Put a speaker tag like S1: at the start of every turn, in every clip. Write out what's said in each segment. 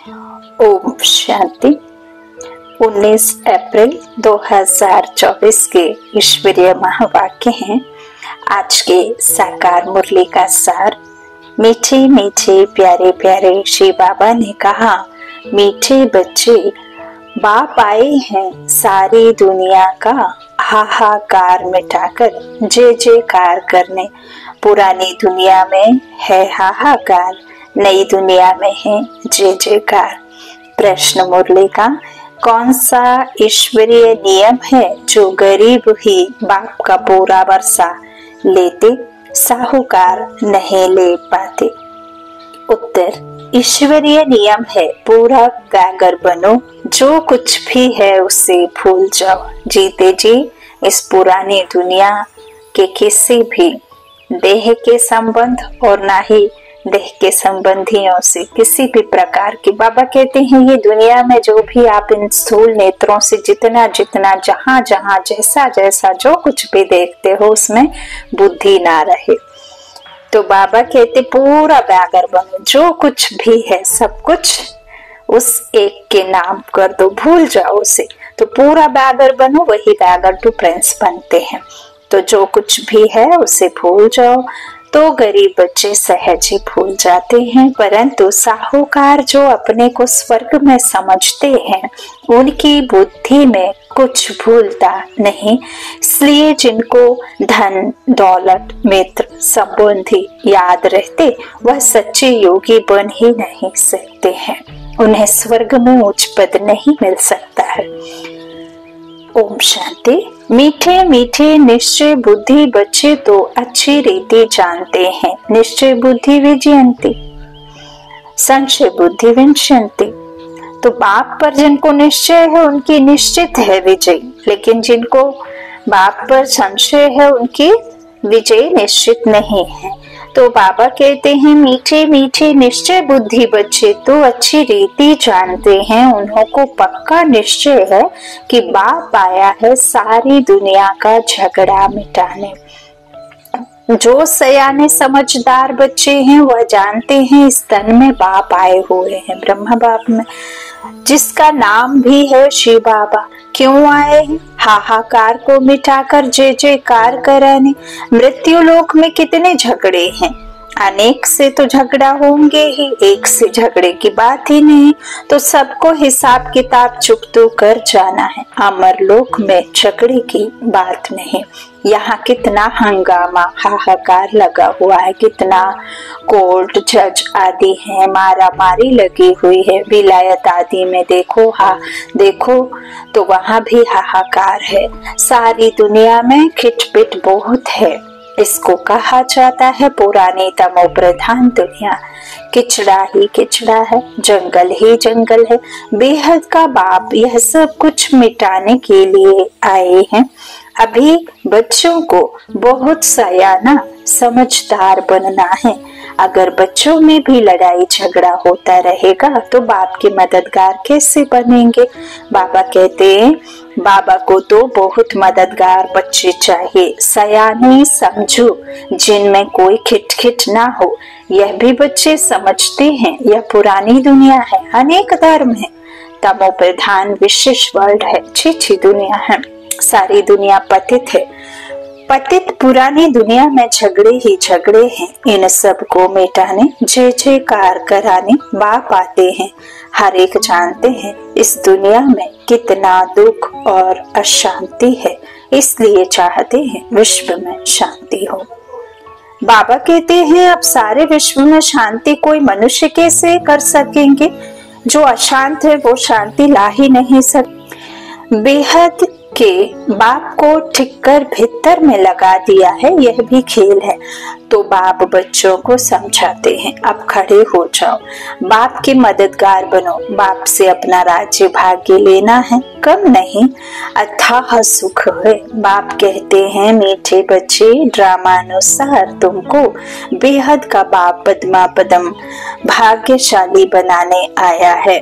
S1: ओम शांति। 19 अप्रैल 2024 के ईश्वरीय महावाक्य हैं। आज के साकार मुरली का सार। मीठे मीठे प्यारे प्यारे श्री बाबा ने कहा, मीठे बच्चे, बाप आए हैं सारी दुनिया का हाहाकार मिटाकर जय जयकार करने। पुरानी दुनिया में है हाहाकार, नई दुनिया में है जय जयकार। प्रश्न मुरली का, कौन सा ईश्वरीय नियम है जो गरीब ही बाप का पूरा वर्षा लेते, साहूकार नहीं ले पाते? उत्तर, ईश्वरीय नियम है पूरा व्यागर बनो, जो कुछ भी है उसे भूल जाओ। जीते जी इस पुरानी दुनिया के किसी भी देह के संबंध और ना ही देह के संबंधियों से किसी भी प्रकार की, बाबा कहते हैं ये दुनिया में जो भी आप इन स्थूल नेत्रों से जितना जितना जहां जहां जैसा जैसा जो कुछ भी देखते हो उसमें बुद्धि ना रहे। तो बाबा कहते पूरा व्यागर बनो, जो कुछ भी है सब कुछ उस एक के नाम कर दो, भूल जाओ उसे। तो पूरा व्यागर बनो, वही व्यागर टू प्रिंस बनते हैं। तो जो कुछ भी है उसे भूल जाओ। तो गरीब बच्चे सहज ही भूल जाते हैं, परंतु साहूकार जो अपने को स्वर्ग में समझते हैं उनकी बुद्धि में कुछ भूलता नहीं। इसलिए जिनको धन दौलत मित्र संबंधी याद रहते वह सच्चे योगी बन ही नहीं सकते हैं, उन्हें स्वर्ग में उच्च पद नहीं मिल सकता है। ओम शांति। मीठे मीठे निश्चय बुद्धि बच्चे तो अच्छी रीति जानते हैं, निश्चय बुद्धि विजयंती संशय बुद्धि विंशंति। तो बाप पर जिनको निश्चय है उनकी निश्चित है विजय, लेकिन जिनको बाप पर संशय है उनकी विजय निश्चित नहीं है। तो बाबा कहते हैं मीठे मीठे निश्चय बुद्धि बच्चे तो अच्छी रीति जानते हैं, उन्हों को पक्का निश्चय है कि बाप आया है सारी दुनिया का झगड़ा मिटाने। जो सयाने समझदार बच्चे हैं वह जानते हैं इस तन में बाप आए हुए हैं, ब्रह्मा बाप में, जिसका नाम भी है शिव बाबा। क्यों आए हैं? हाहाकार को मिटाकर जय जयकार कराने। मृत्यु लोक में कितने झगड़े हैं, अनेक से तो झगड़ा होंगे ही, एक से झगड़े की बात ही नहीं। तो सबको हिसाब किताब चुकतो कर जाना है। अमर लोक में झगड़े की बात नहीं। यहाँ कितना हंगामा हाहाकार लगा हुआ है, कितना कोर्ट जज आदि है, मारा मारी लगी हुई है। विलायत आदि में देखो देखो तो वहाँ भी हाहाकार है। सारी दुनिया में खिटपिट बहुत है। इसको कहा जाता है पुरानी तमो प्रधान दुनिया। किचड़ा ही किचड़ा है, जंगल ही जंगल है। बेहद का बाप यह सब कुछ मिटाने के लिए आए हैं। अभी बच्चों को बहुत सयाना समझदार बनना है। अगर बच्चों में भी लड़ाई झगड़ा होता रहेगा तो बाप के मददगार कैसे बनेंगे? बाबा कहते हैं बाबा को तो बहुत मददगार बच्चे चाहिए, सयाने समझो जिनमें कोई खिटखिट ना हो। यह भी बच्चे समझते हैं यह पुरानी दुनिया है, अनेक धर्म है, तमो प्रधान विशेष वर्ल्ड है, अच्छी दुनिया है, सारी दुनिया पतित है। पतित पुरानी दुनिया में झगड़े ही झगड़े हैं। इन सब को मिटाने जय जयकार कराने बाप आते हैं। हर एक जानते हैं इस दुनिया में कितना दुख और अशांति है, इसलिए चाहते हैं विश्व में शांति हो। बाबा कहते हैं अब सारे विश्व में शांति कोई मनुष्य कैसे कर सकेंगे? जो अशांत है वो शांति ला ही नहीं सकते। बेहद के बाप को ठीक कर भीतर में लगा दिया है, यह भी खेल है। तो बाप बच्चों को समझाते हैं अब खड़े हो जाओ, बाप के मददगार बनो। बाप से अपना राज्य भाग्य लेना है, कम नहीं अथाह सुख है। बाप कहते हैं मीठे बच्चे, ड्रामानुसार तुमको बेहद का बाप पद्मा पदम भाग्यशाली बनाने आया है।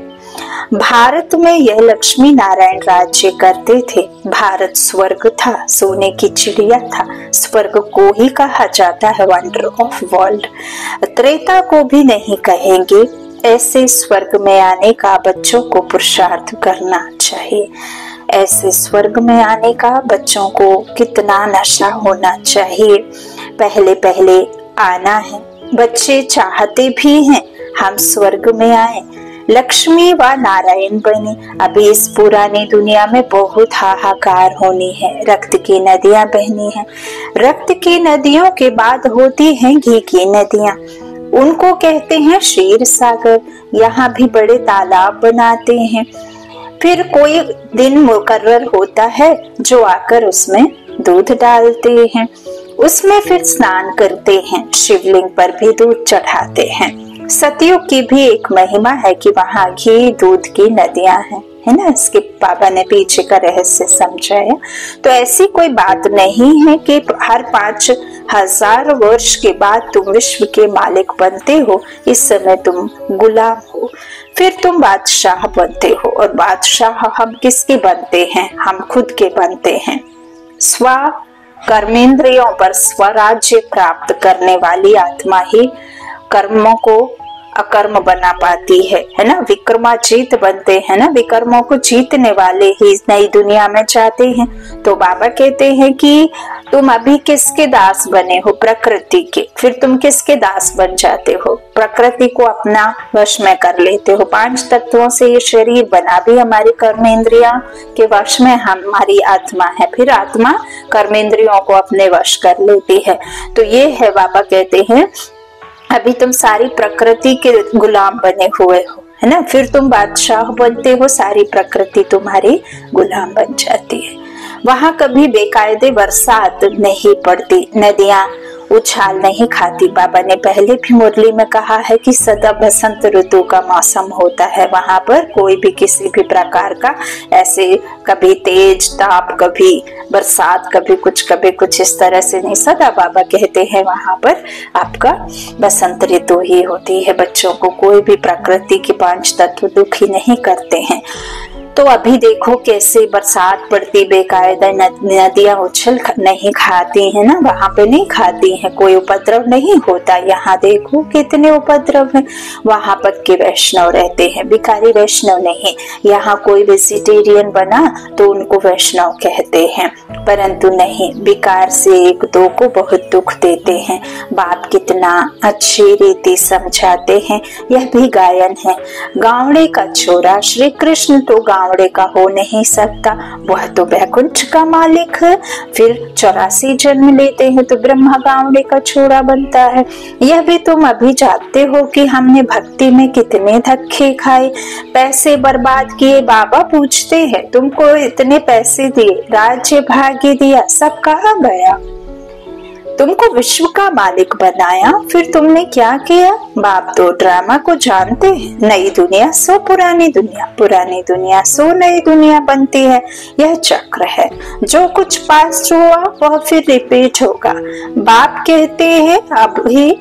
S1: भारत में यह लक्ष्मी नारायण राज्य करते थे। भारत स्वर्ग था, सोने की चिड़िया था। स्वर्ग को ही कहा जाता है वंडर ऑफ वर्ल्ड। त्रेता को भी नहीं कहेंगे, ऐसे स्वर्ग में आने का बच्चों को पुरुषार्थ करना चाहिए। ऐसे स्वर्ग में आने का बच्चों को कितना नशा होना चाहिए। पहले पहले आना है। बच्चे चाहते भी हैं हम स्वर्ग में आए, लक्ष्मी व नारायण बने। अभी इस पुरानी दुनिया में बहुत हाहाकार होनी है, रक्त की नदियां बहनी हैं। रक्त की नदियों के बाद होती हैं घी की नदियां, उनको कहते हैं क्षीर सागर। यहाँ भी बड़े तालाब बनाते हैं। फिर कोई दिन मुकर्रर होता है जो आकर उसमें दूध डालते हैं, उसमें फिर स्नान करते हैं, शिवलिंग पर भी दूध चढ़ाते हैं। सतयुग की भी एक महिमा है कि वहाँ घी दूध की नदियां हैं, है ना। इसके बाबा ने पीछे का रहस्य समझाया। तो ऐसी कोई बात नहीं है कि हर 5000 वर्ष के बाद तुम विश्व के मालिक बनते हो। इस समय तुम गुलाम हो, फिर तुम बादशाह बनते हो। और बादशाह हम किसके बनते हैं? हम खुद के बनते हैं। स्व कर्मेंद्रियों पर स्वराज्य प्राप्त करने वाली आत्मा ही कर्मों को अकर्म बना पाती है ना। विक्रमाजीत बनते हैं ना, विकर्मों को जीतने वाले ही नई दुनिया में जाते हैं। तो बाबा कहते हैं कि तुम अभी किसके दास बने हो? प्रकृति के। फिर तुम किसके दास बन जाते हो? प्रकृति को अपना वश में कर लेते हो। 5 तत्वों से ये शरीर बना भी हमारी कर्मेंद्रिया के वश में हमारी आत्मा है। फिर आत्मा कर्मेंद्रियों को अपने वश कर लेती है। तो ये है, बाबा कहते हैं अभी तुम सारी प्रकृति के गुलाम बने हुए हो, है ना। फिर तुम बादशाह बनते हो, सारी प्रकृति तुम्हारी गुलाम बन जाती है। वहां कभी बेकायदे बरसात नहीं पड़ती, नदियां उछाल नहीं खाती। बाबा ने पहले भी मुरली में कहा है कि सदा बसंत ऋतु का मौसम होता है। वहां पर कोई भी किसी भी प्रकार का ऐसे कभी तेज ताप, कभी बरसात, कभी कुछ इस तरह से नहीं। सदा बाबा कहते हैं वहां पर आपका बसंत ऋतु ही होती है। बच्चों को कोई भी प्रकृति के 5 तत्व दुखी नहीं करते हैं। तो अभी देखो कैसे बरसात पड़ती, बेकायदा नदियां उछल नहीं खाती है ना, वहां पे नहीं खाती हैं, कोई उपद्रव नहीं होता। यहाँ देखो कितने उपद्रव है। वहां पक्के वैष्णव रहते हैं, भिखारी वैष्णव नहीं। यहाँ कोई वेजिटेरियन बना तो उनको वैष्णव कहते हैं, परंतु नहीं, विकार से 1-2 को बहुत दुख देते हैं। बाप कितना अच्छी रीति समझाते हैं। यह भी गायन है। गावड़े का छोरा श्री कृष्ण तो गावड़े का हो नहीं सकता, वह तो वैकुंठ का मालिक है। फिर 84 जन्म लेते हैं तो ब्रह्मा गावड़े का छोरा बनता है। यह भी तुम अभी जानते हो कि हमने भक्ति में कितने धक्के खाए, पैसे बर्बाद किए। बाबा पूछते हैं तुमको इतने पैसे दिए, राज्य भाग्य दिया, सब कहाँ गया? तुमको विश्व का मालिक बनाया, फिर तुमने क्या किया? बाप तो ड्रामा को जानते हैं। नई दुनिया सो पुरानी दुनिया, पुरानी दुनिया सो नई दुनिया बनती है। यह चक्र है। जो कुछ पास्ट हुआ वह फिर रिपीट होगा। बाप कहते हैं अभी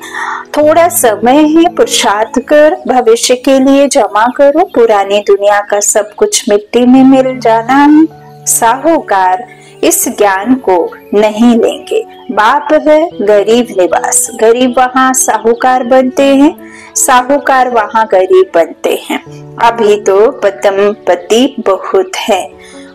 S1: थोड़ा समय है, पुरुषार्थ कर, भविष्य के लिए जमा करो। पुरानी दुनिया का सब कुछ मिट्टी में मिल जाना है। साहूकार इस ज्ञान को नहीं लेंगे। बाप है गरीब निवास, गरीब वहाँ साहूकार बनते हैं, साहूकार वहाँ गरीब बनते हैं। अभी तो पति बहुत है,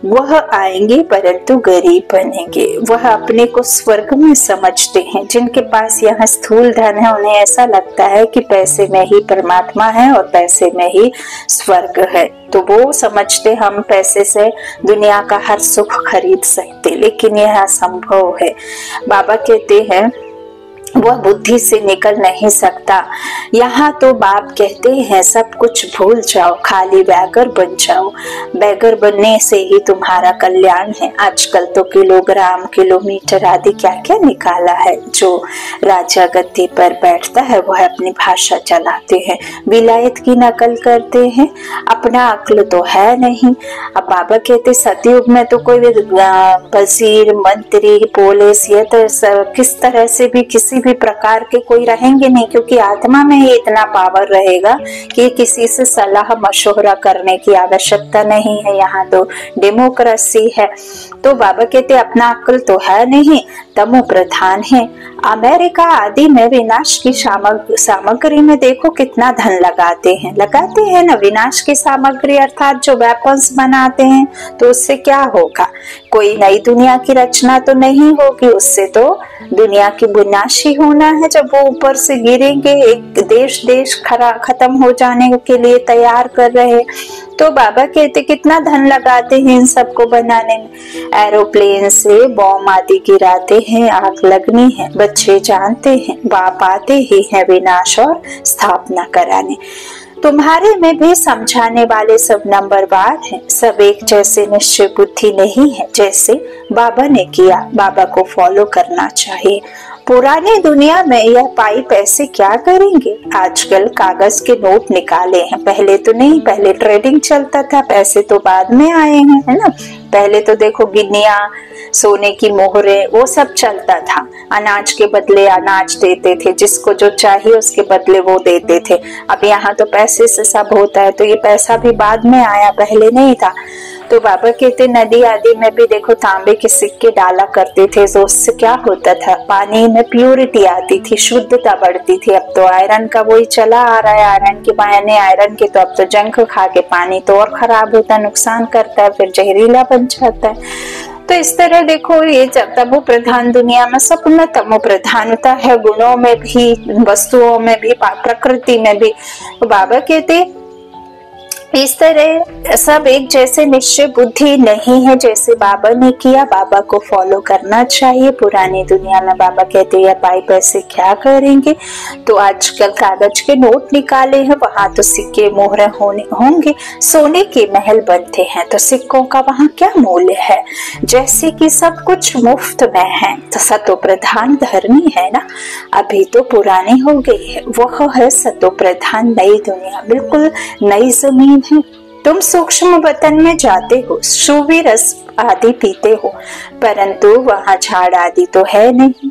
S1: वह आएंगे परंतु गरीब बनेंगे। वह अपने को स्वर्ग में समझते हैं। जिनके पास यहाँ स्थूल धन है उन्हें ऐसा लगता है कि पैसे में ही परमात्मा है और पैसे में ही स्वर्ग है। तो वो समझते हम पैसे से दुनिया का हर सुख खरीद सकते, लेकिन यह असंभव है। बाबा कहते हैं वह बुद्धि से निकल नहीं सकता। यहाँ तो बाप कहते हैं सब कुछ भूल जाओ, खाली बैगर बन जाओ। बैगर बनने से ही तुम्हारा कल्याण है। आजकल तो किलोग्राम, किलोमीटर आदि क्या क्या निकाला है। जो राजा गद्दी पर बैठता है वह अपनी भाषा चलाते हैं, विलायत की नकल करते हैं, अपना अक्ल तो है नहीं। अब बाबा कहते सतयुग में तो कोई वजीर, मंत्री, पुलिस, ये तो किस तरह से भी किसी भी प्रकार के कोई रहेंगे नहीं, क्योंकि आत्मा में ही इतना पावर रहेगा कि किसी से सलाह मशवरा करने की आवश्यकता नहीं है। यहाँ तो डेमोक्रेसी है। तो बाबा कहते अपना अक्ल तो है नहीं, तमो प्रधान है। अमेरिका आदि में विनाश की सामग्री में देखो कितना धन लगाते हैं ना, विनाश की सामग्री अर्थात जो वेपन्स बनाते हैं, तो उससे क्या होगा? कोई नई दुनिया की रचना तो नहीं होगी, उससे तो दुनिया की विनाश ही होना है। जब वो ऊपर से गिरेंगे, एक देश खत्म हो जाने के लिए तैयार कर रहे, तो बाबा कहते कितना धन लगाते हैं इन सबको बनाने में। एरोप्लेन से बॉम्ब आदि गिराते हैं, आग लगनी है, बच्चे जानते हैं बाप आते ही है विनाश और स्थापना कराने। तुम्हारे में भी समझाने वाले सब नंबरवार हैं, सब एक जैसे निश्चय बुद्धि नहीं है जैसे बाबा ने किया। बाबा को फॉलो करना चाहिए। पुरानी दुनिया में यह पाई पैसे क्या करेंगे? आजकल कागज के नोट निकाले हैं, पहले तो नहीं, पहले ट्रेडिंग चलता था, पैसे तो बाद में आए हैं, है ना। पहले तो देखो गिन्निया, सोने की मोहरे, वो सब चलता था। अनाज के बदले अनाज देते थे, जिसको जो चाहिए उसके बदले वो देते थे। अब यहाँ तो पैसे से सब होता है, तो ये पैसा भी बाद में आया, पहले नहीं था। तो बाबा कहते नदी आदि में भी देखो तांबे के सिक्के डाला करते थे, तो उससे क्या होता था? पानी में प्यूरिटी आती थी, शुद्धता बढ़ती थी। अब तो आयरन का वही चला आ रहा है, आयरन के बहाने आयरन के, तो अब तो जंक खा के पानी तो और खराब होता है, नुकसान करता है, फिर जहरीला बन जाता है। तो इस तरह देखो ये तमो प्रधान दुनिया में सब में तमो प्रधानता है, गुणों में भी, वस्तुओं में भी, प्रकृति में भी। तो बाबा कहते इस तरह सब एक जैसे निश्चय बुद्धि नहीं है जैसे बाबा ने किया। बाबा को फॉलो करना चाहिए। पुरानी दुनिया में बाबा कहते हैं पाई पैसे क्या करेंगे? तो आजकल कागज के नोट निकाले हैं, वहां तो सिक्के मोहरे होंगे, सोने के महल बनते हैं, तो सिक्कों का वहां क्या मूल्य है? जैसे कि सब कुछ मुफ्त में है, तो सतो प्रधान धर्मी है ना। अभी तो पुरानी हो गई है, वह है सतो प्रधान नई दुनिया, बिल्कुल नई जमीन है। तुम सूक्ष्म वतन में जाते हो, शुभी रस आदि पीते हो, परंतु वहां झाड़ आदि तो है नहीं,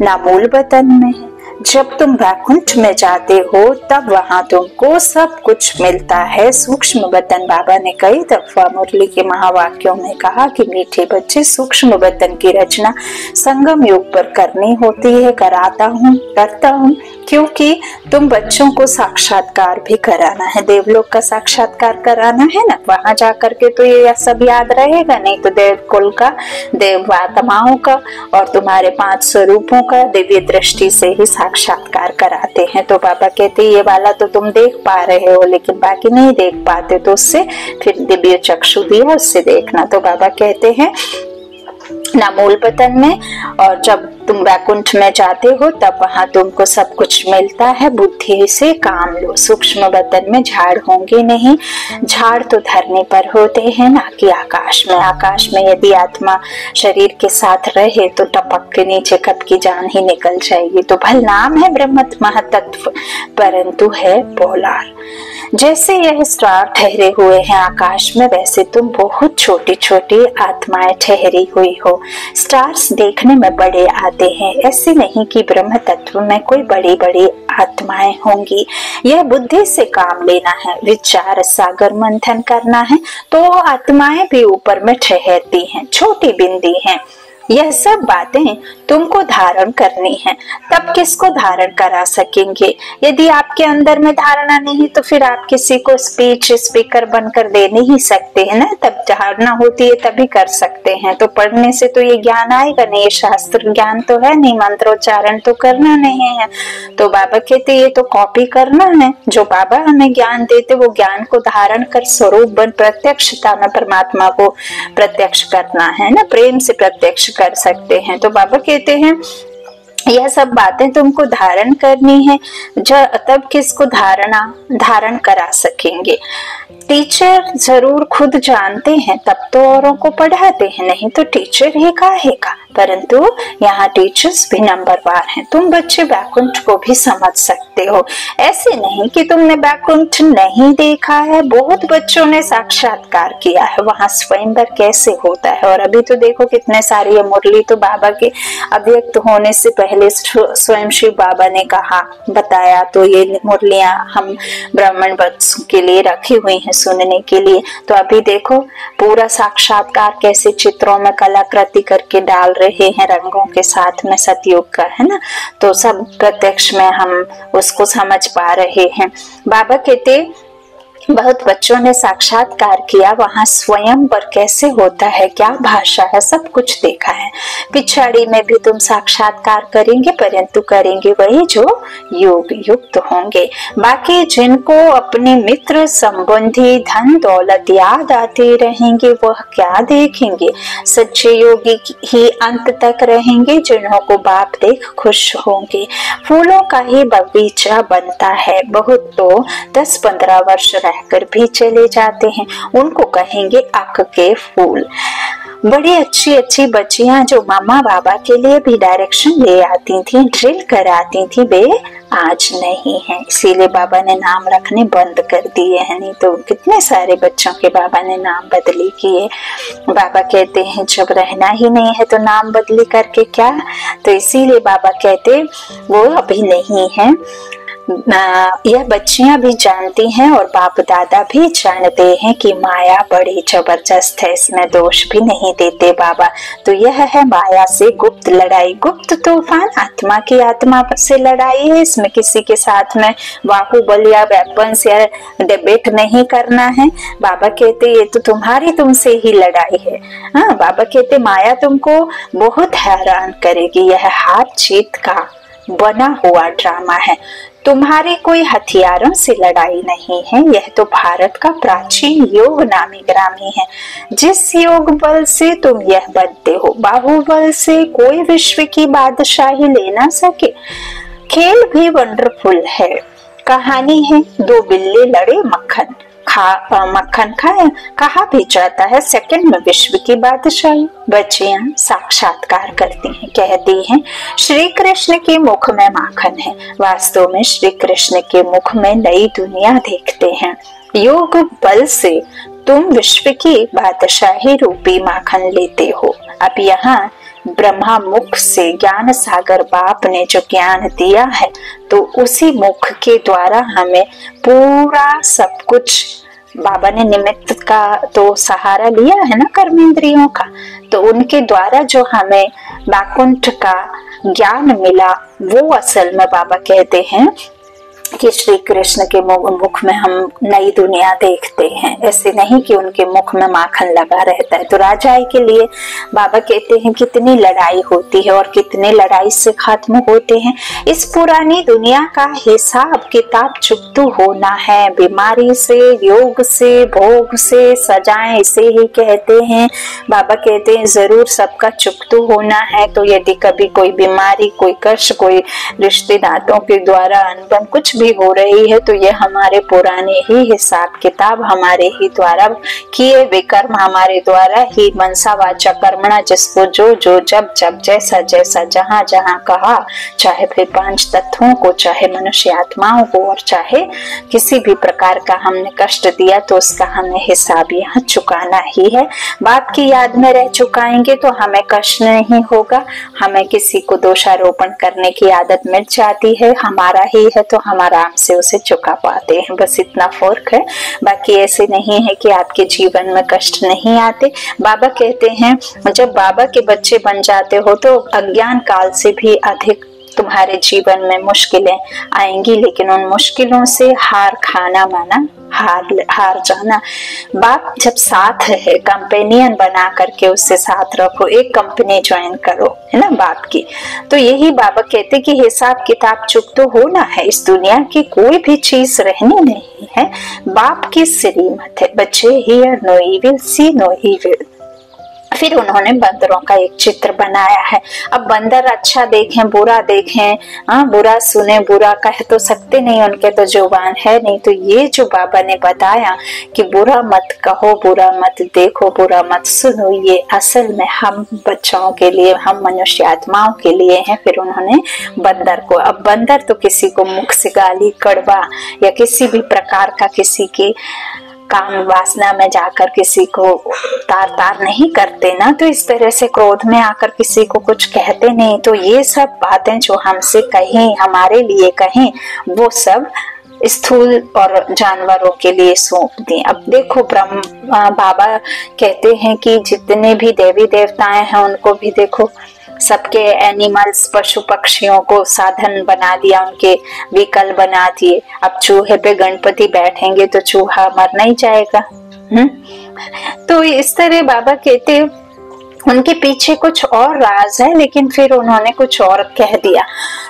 S1: ना मूल वतन में है। जब तुम वैकुंठ में जाते हो तब वहां तुमको सब कुछ मिलता है। सूक्ष्म वतन बाबा ने कई दफा मुरली के महावाक्यों में कहा कि मीठे बच्चे सूक्ष्म वतन की रचना संगम युग पर करनी होती है। करता हूँ क्योंकि तुम बच्चों को साक्षात्कार भी कराना है, देवलोक का साक्षात्कार कराना है ना। वहां जाकर के तो ये सब याद रहेगा नहीं, तो देव कुल का, देव आत्माओं का और तुम्हारे 5 स्वरूपों का दिव्य दृष्टि से ही साक्षात्कार कराते हैं। तो बाबा कहते ये वाला तो तुम देख पा रहे हो, लेकिन बाकी नहीं देख पाते, तो उससे फिर दिव्य चक्षु दिया, उससे देखना। तो बाबा कहते हैं ना मूल वतन में, और जब तुम वैकुंठ में जाते हो तब वहां तुमको सब कुछ मिलता है। बुद्धि से काम लो। सूक्ष्म वतन में झाड़ होंगे नहीं, झाड़ तो धरने पर होते हैं ना कि आकाश में। आकाश में यदि आत्मा शरीर के साथ रहे तो टपक के नीचे कब की जान ही निकल जाएगी। तो भल नाम है ब्रह्म महातत्व, परंतु है पोलार। जैसे यह स्टार ठहरे हुए हैं आकाश में, वैसे तुम बहुत छोटी छोटी आत्माएं ठहरी हुई हो। स्टार्स देखने में बड़े आते हैं, ऐसे नहीं कि ब्रह्म तत्व में कोई बड़ी बड़ी आत्माएं होंगी। यह बुद्धि से काम लेना है, विचार सागर मंथन करना है, तो आत्माएं भी ऊपर में ठहरती हैं, छोटी बिंदी हैं। यह सब बातें तुमको धारण करनी है, तब किसको धारण करा सकेंगे? यदि आपके अंदर में धारणा नहीं तो फिर आप किसी को स्पीच स्पीकर बनकर दे नहीं सकते हैं ना। तब धारणा होती है तभी कर सकते हैं। तो पढ़ने से तो ये ज्ञान आएगा नहीं, ये शास्त्र ज्ञान तो है नहीं, मंत्रोच्चारण तो करना नहीं है। तो बाबा कहते ये तो कॉपी करना है, जो बाबा हमें ज्ञान देते वो ज्ञान को धारण कर स्वरूप बन प्रत्यक्षता में परमात्मा को प्रत्यक्ष करना है ना, प्रेम से प्रत्यक्ष कर सकते हैं। तो बाबा कहते हैं यह सब बातें तुमको धारण करनी है, तब किसको धारण करा सकेंगे? टीचर जरूर खुद जानते हैं तब तो औरों को पढ़ाते हैं, नहीं तो टीचर ही काहे का। परंतु यहाँ टीचर्स भी नंबरवार हैं। तुम बच्चे वैकुंठ को भी समझ सकते हो, ऐसे नहीं कि तुमने वैकुंठ नहीं देखा है। बहुत बच्चों ने साक्षात्कार किया है, वहां स्वयंवर कैसे होता है। और अभी तो देखो कितने सारी मुरली तो बाबा के अव्यक्त होने से पहले पहले स्वयं शिव बाबा ने कहा बताया, तो ये मुरलियां हम ब्राह्मण बच्चों के लिए रखी हुई हैं सुनने के लिए। तो अभी देखो पूरा साक्षात्कार कैसे चित्रों में कलाकृति करके डाल रहे हैं रंगों के साथ में सतयुग का, है ना। तो सब प्रत्यक्ष में हम उसको समझ पा रहे हैं। बाबा कहते बहुत बच्चों ने साक्षात्कार किया, वहां स्वयं पर कैसे होता है, क्या भाषा है, सब कुछ देखा है। पिछाड़ी में भी तुम साक्षात्कार करेंगे, परंतु करेंगे वही जो योग युक्त होंगे। बाकी जिनको अपने मित्र संबंधी धन दौलत याद आते रहेंगे वह क्या देखेंगे। सच्चे योगी ही अंत तक रहेंगे, जिन्हों को बाप देख खुश होंगे। फूलों का ही बगीचा बनता है, बहुत तो 10-15 वर्ष कर भी चले जाते हैं, उनको कहेंगे अक के फूल। बड़ी अच्छी अच्छी बच्चियां जो मामा बाबा के लिए भी डायरेक्शन ले आती थी, ड्रिल कराती थी, वे आज नहीं है। इसीलिए बाबा ने नाम रखने बंद कर दिए हैं, नहीं तो कितने सारे बच्चों के बाबा ने नाम बदली किए। बाबा कहते हैं जब रहना ही नहीं है तो नाम बदली करके क्या। तो इसीलिए बाबा कहते वो अभी नहीं है। यह बच्चियां भी जानती हैं और बाप दादा भी जानते हैं कि माया बड़ी जबरदस्त है, इसमें दोष भी नहीं देते बाबा। तो यह है माया से गुप्त लड़ाई, गुप्त तूफान, आत्मा की आत्मा से लड़ाई है। इसमें किसी के साथ में बाहुबल या वेपन्स या डिबेट नहीं करना है। बाबा कहते ये तो तुम्हारी तुमसे ही लड़ाई है। हाँ, बाबा कहते माया तुमको बहुत हैरान करेगी, यह हार जीत का बना हुआ ड्रामा है, तुम्हारी कोई हथियारों से लड़ाई नहीं है। यह तो भारत का प्राचीन योग नामी ग्रामी है, जिस योग बल से तुम यह बनते हो। बाहुबल से कोई विश्व की बादशाही ले ना सके। खेल भी वंडरफुल है, कहानी है दो बिल्ली लड़े, मक्खन खाया, कहा भी जाता है सेकंड में विश्व की बादशाही। बच्चियां साक्षात्कार करती हैं, कहती हैं श्री कृष्ण के मुख में माखन है। वास्तव में श्री कृष्ण के मुख में नई दुनिया देखते हैं। योग बल से तुम विश्व की बादशाही रूपी माखन लेते हो। अब यहाँ ब्रह्मा मुख से ज्ञान सागर बाप ने जो ज्ञान दिया है, तो उसी मुख के द्वारा हमें पूरा सब कुछ, बाबा ने निमित्त का तो सहारा लिया है ना कर्मेंद्रियों का, तो उनके द्वारा जो हमें वाकुंठ का ज्ञान मिला वो असल में बाबा कहते हैं कि श्री कृष्ण के मुख में हम नई दुनिया देखते हैं। ऐसे नहीं कि उनके मुख में माखन लगा रहता है। तो राजाई के लिए बाबा कहते हैं कितनी लड़ाई होती है और कितने लड़ाई से खत्म होते हैं। इस पुरानी दुनिया का हिसाब किताब चुकतू होना है। बीमारी से, योग से, भोग से, सजाएं इसे ही कहते हैं। बाबा कहते हैं जरूर सबका चुकतू होना है। तो यदि कभी कोई बीमारी, कोई कष्ट, कोई रिश्तेदारों के द्वारा अनबन कुछ भी हो रही है, तो ये हमारे पुराने ही हिसाब किताब, हमारे ही द्वारा किए वे कर्म, हमारे द्वारा ही मनसा वाचा कर्मणा, जिसको जो जो जब जब जैसा जैसा जहां जहां कहा, चाहे फिर 5 तत्वों को, चाहे मनुष्य आत्माओं को, और चाहे किसी भी प्रकार का हमने कष्ट दिया, तो उसका हमें हिसाब यहाँ चुकाना ही है। बाप की याद में रह चुकाएंगे तो हमें कष्ट नहीं होगा। हमें किसी को दोषारोपण करने की आदत मिट जाती है, हमारा ही है तो हम आराम से उसे चुका पाते हैं। बस इतना फर्क है, बाकी ऐसे नहीं है कि आपके जीवन में कष्ट नहीं आते। बाबा कहते हैं जब बाबा के बच्चे बन जाते हो तो अज्ञान काल से भी अधिक तुम्हारे जीवन में मुश्किलें आएंगी, लेकिन उन मुश्किलों से हार खाना माना हार जाना। बाप जब साथ है, कंपेनियन बना करके उससे साथ रखो, एक कंपनी ज्वाइन करो, है ना बाप की। तो यही बाबा कहते कि हिसाब किताब चुक तो होना है। इस दुनिया की कोई भी चीज रहनी नहीं है, बाप की श्रीमत है। बच्चे hear no evil, see no evil. फिर उन्होंने बंदरों का एक चित्र बनाया है। अब बंदर अच्छा देखें बुरा देखें, बुरा सुने बुरा कह तो सकते नहीं, उनके तो जुबान है नहीं। तो ये जो बाबा ने बताया कि बुरा मत कहो, बुरा मत देखो, बुरा मत सुनो, ये असल में हम बच्चों के लिए, हम मनुष्य आत्माओं के लिए है। फिर उन्होंने बंदर को, अब बंदर तो किसी को मुख से गाली, कड़वा या किसी भी प्रकार का किसी की काम वासना में जाकर किसी को तार तार नहीं करते ना, तो इस तरह से क्रोध में आकर किसी को कुछ कहते नहीं। तो ये सब बातें जो हमसे कहें, हमारे लिए कहें, वो सब स्थूल और जानवरों के लिए सौंप दी। अब देखो बाबा कहते हैं कि जितने भी देवी देवताएं हैं उनको भी देखो, सबके एनिमल्स, पशु पक्षियों को साधन बना दिया, उनके व्हीकल बना दिए। अब चूहे पे गणपति बैठेंगे तो चूहा मर नहीं जाएगा। तो इस तरह बाबा कहते उनके पीछे कुछ और राज है, लेकिन फिर उन्होंने कुछ और कह दिया।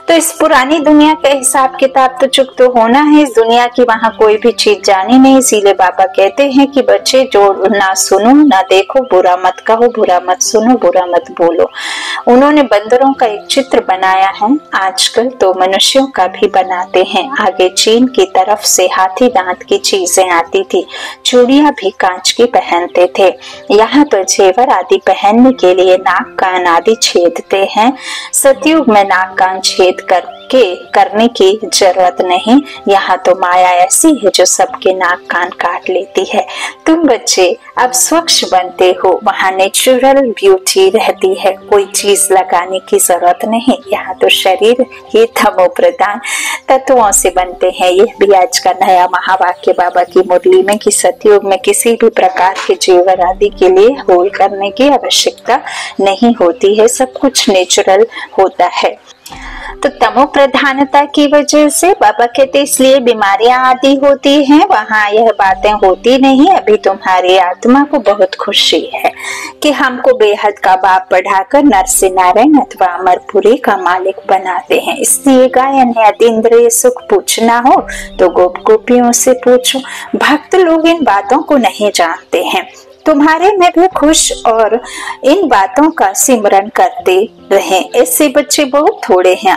S1: तो इस पुरानी दुनिया का हिसाब किताब तो चुप तो होना है, इस दुनिया की वहां कोई भी चीज जानी नहीं। इसीलिए बाबा कहते हैं कि बच्चे जो ना सुनो ना देखो, बुरा मत कहो, बुरा मत सुनो, बुरा मत बोलो। उन्होंने बंदरों का एक चित्र बनाया है, आजकल तो मनुष्यों का भी बनाते हैं। आगे चीन की तरफ से हाथी दांत की चीजें आती थी, चूड़ियां भी कांच की पहनते थे। यहाँ तो जेवर आदि पहन के लिए नाक कान आदि छेदते हैं। सतयुग में नाक कान छेद करने की जरूरत नहीं। यहाँ तो माया ऐसी है जो सबके नाक कान काट लेती है। तुम बच्चे अब स्वच्छ बनते हो, वहाँ नेचुरल ब्यूटी रहती है, कोई चीज लगाने की जरूरत नहीं। यहाँ तो शरीर ही तमो प्रधान तत्वों से बनते हैं। यह भी आज का नया महावाक्य बाबा की मुरली में कि सतयुग में किसी भी प्रकार के जेवर आदि के लिए होल करने की आवश्यकता नहीं होती है, सब कुछ नेचुरल होता है। तो तमो प्रधानता की वजह से बाबा कहते इसलिए बीमारियां आदि होती हैं, वहां यह बातें होती नहीं। अभी तुम्हारी आत्मा को बहुत खुशी है कि हमको बेहद का बाप बढ़ाकर नर से नारायण अथवा अमरपुरी का मालिक बनाते हैं। इसलिए गायन है, अतीन्द्रिय सुख पूछना हो तो गोप गोपियों से पूछो। भक्त लोग इन बातों को नहीं जानते हैं। तुम्हारे में भी खुश और इन बातों का सिमरन करते रहे। ऐसे बच्चे बहुत थोड़े हैं।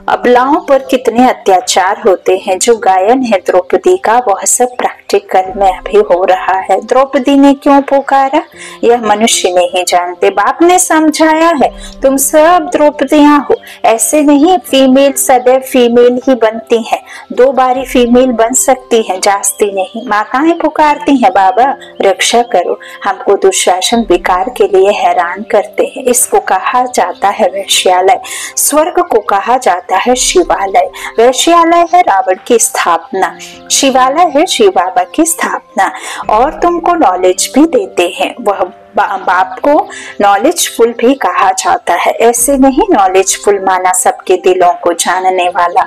S1: अबलाओं पर कितने अत्याचार होते हैं। जो गायन है द्रौपदी का, वह सब प्रैक्टिकल में अभी हो रहा है। द्रौपदी ने क्यों पुकारा, यह मनुष्य नहीं जानते। बाप ने समझाया है, तुम सब द्रौपदियां हो। ऐसे नहीं, फीमेल सदैव फीमेल ही बनती है, 2 बारी फीमेल बन सकती है, जास्ती नहीं। माताएं पुकारती हैं, बाबा रक्षा करो, हमको दुशासन विकार के लिए हैरान करते हैं। इसको कहा जाता है वैश्यालय, स्वर्ग को कहा जाता है शिवालय। वैश्यालय है रावण की स्थापना, शिवालय है शिव बाबा की स्थापना। और तुमको नॉलेज भी देते हैं। वह बाप को नॉलेजफुल भी कहा जाता है। ऐसे नहीं नॉलेजफुल माना सबके दिलों को जानने वाला।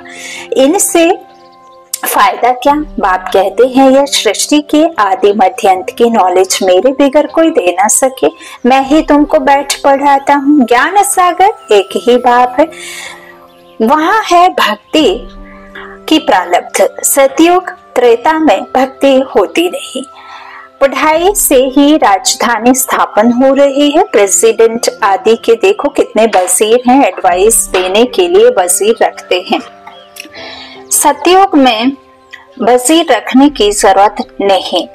S1: इनसे फायदा क्या, बाप कहते हैं यह सृष्टि के आदि मध्य अंत की नॉलेज मेरे बिगर कोई दे ना सके। मैं ही तुमको बैठ पढ़ाता हूँ। ज्ञान सागर एक ही बाप है, वहाँ है भक्ति की प्रारब्ध। सतयुग त्रेता में भक्ति होती नहीं। पढ़ाई से ही राजधानी स्थापन हो रही है। प्रेसिडेंट आदि के देखो कितने वजीर हैं, एडवाइस देने के लिए वजीर रखते हैं। सतयुग में वजीर रखने की जरूरत नहीं।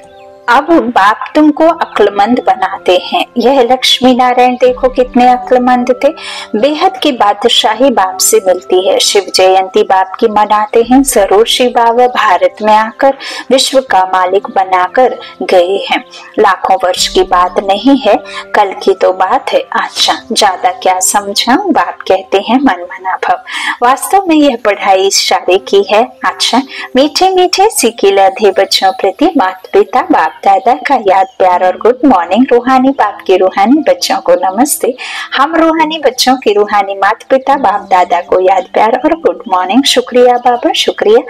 S1: अब बाप तुमको अक्लमंद बनाते हैं। यह लक्ष्मी नारायण देखो कितने अक्लमंद थे। बेहद की बादशाही बाप से मिलती है। शिव जयंती बाप की मनाते हैं। जरूर शिव बाबा भारत में आकर विश्व का मालिक बनाकर गए हैं। लाखों वर्ष की बात नहीं है, कल की तो बात है। अच्छा ज्यादा क्या समझाऊं, बाप कहते हैं मन मना भव। वास्तव में यह पढ़ाई इशारे की है। अच्छा मीठे मीठे सीखे लधे बच्चों प्रति माता पिता बाप दादा का याद प्यार और गुड मॉर्निंग। रूहानी बाप के रूहानी बच्चों को नमस्ते। हम रूहानी बच्चों के रूहानी माता पिता बाप दादा को याद प्यार और गुड मॉर्निंग। शुक्रिया बाबा, शुक्रिया।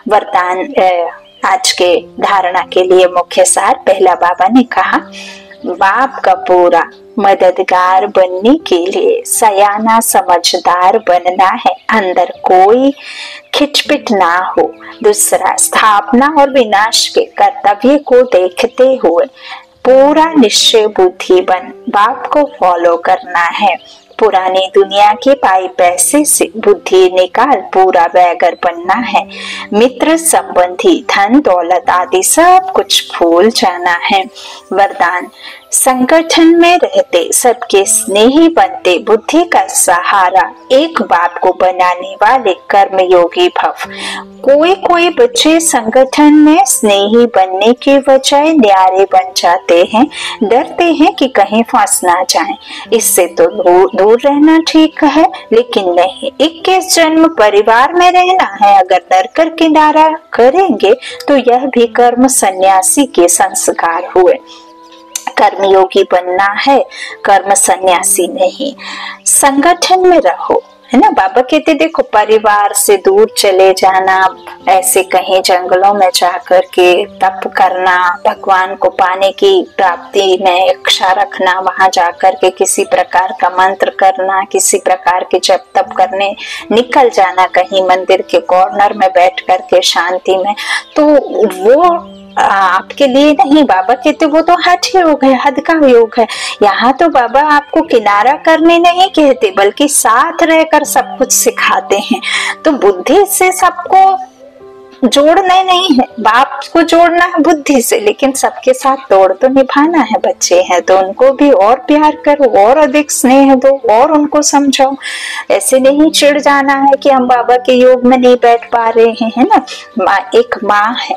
S1: वरदान आज के धारणा के लिए मुख्य सार। पहला बाबा ने कहा बाप का पूरा मददगार बनने के लिए सयाना समझदार बनना है, अंदर कोई खिटपिट ना हो। दूसरा स्थापना और विनाश के कर्तव्य को देखते हुए पूरा निश्चय बुद्धि बन बाप को फॉलो करना है। पुरानी दुनिया के पाई पैसे से बुद्धि निकाल पूरा बैगर बनना है। मित्र संबंधी धन दौलत आदि सब कुछ भूल जाना है। वरदान संगठन में रहते सबके स्नेही बनते, बुद्धि का सहारा एक बाप को बनाने वाले कर्मयोगी भव। कोई कोई बच्चे संगठन में स्नेही बनने के बजाय न्यारे बन जाते हैं, डरते हैं कि कहीं फंस ना जाएं। इससे तो दूर रहना ठीक है, लेकिन नहीं, 21 जन्म परिवार में रहना है। अगर डर कर किनारा करेंगे तो यह भी कर्म सन्यासी के संस्कार हुए। कर्मयोगी बनना है, कर्म सन्यासी नहीं। संगठन में रहो, है ना। बाबा कहते देखो, परिवार से दूर चले जाना, ऐसे कहीं जंगलों में जाकर के तप करना, भगवान को पाने की प्राप्ति में इच्छा रखना, वहां जाकर के किसी प्रकार का मंत्र करना, किसी प्रकार के जप तप करने निकल जाना कहीं मंदिर के कॉर्नर में बैठ कर के शांति में, तो वो आपके लिए नहीं। बाबा कहते वो तो हठ योग है, हद का योग है। यहाँ तो बाबा आपको किनारा करने नहीं कहते, बल्कि साथ रहकर सब कुछ सिखाते हैं। तो बुद्धि से सबको जोड़ना नहीं है, बाप को जोड़ना है बुद्धि से, लेकिन सबके साथ तोड़ तो निभाना है। बच्चे हैं तो उनको भी और प्यार करो, और अधिक स्नेह दो, और उनको समझाओ। ऐसे नहीं चिढ़ जाना है कि हम बाबा के योग में नहीं बैठ पा रहे हैं, है ना। एक माँ है,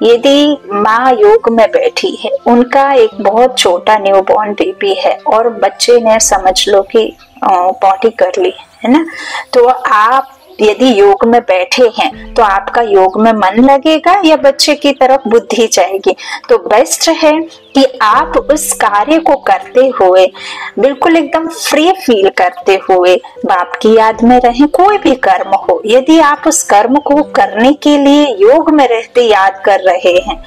S1: यदि माँ योग में बैठी है, उनका एक बहुत छोटा न्यूबॉर्न बेबी है, और बच्चे ने समझ लो कि पॉटी कर ली, है ना, तो आप यदि योग में बैठे हैं तो आपका योग में मन लगेगा या बच्चे की तरफ बुद्धि जाएगी। तो बेस्ट है कि आप उस कार्य को करते हुए बिल्कुल एकदम फ्री फील करते हुए बाप की याद में रहें। कोई भी कर्म हो, यदि आप उस कर्म को करने के लिए योग में रहते याद कर रहे हैं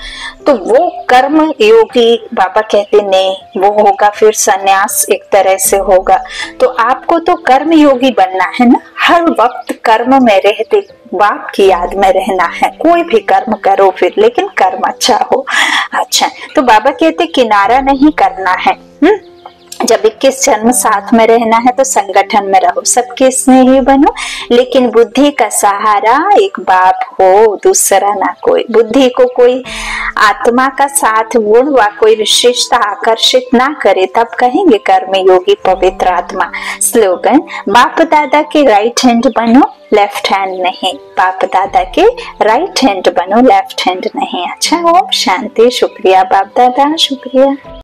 S1: तो वो कर्म योगी बाबा कहते नहीं, वो होगा फिर सन्यास एक तरह से होगा। तो आपको तो कर्म योगी बनना है ना, हर वक्त कर्म में रहते बाप की याद में रहना है। कोई भी कर्म करो फिर, लेकिन कर्म अच्छा हो। अच्छा, तो बाबा कहते किनारा नहीं करना है। जब 21 जन्म साथ में रहना है तो संगठन में रहो, सबके स्नेही बनो, लेकिन बुद्धि का सहारा एक बाप हो, दूसरा ना कोई। बुद्धि को कोई आत्मा का साथ गुण व कोई विशेषता आकर्षित ना करे, तब कहेंगे कर्म योगी पवित्र आत्मा। स्लोगन, बाप दादा के राइट हैंड बनो, लेफ्ट हैंड नहीं। बाप दादा के राइट हैंड बनो, लेफ्ट हैंड नहीं। अच्छा, ओम शांति। शुक्रिया बाप दादा, शुक्रिया।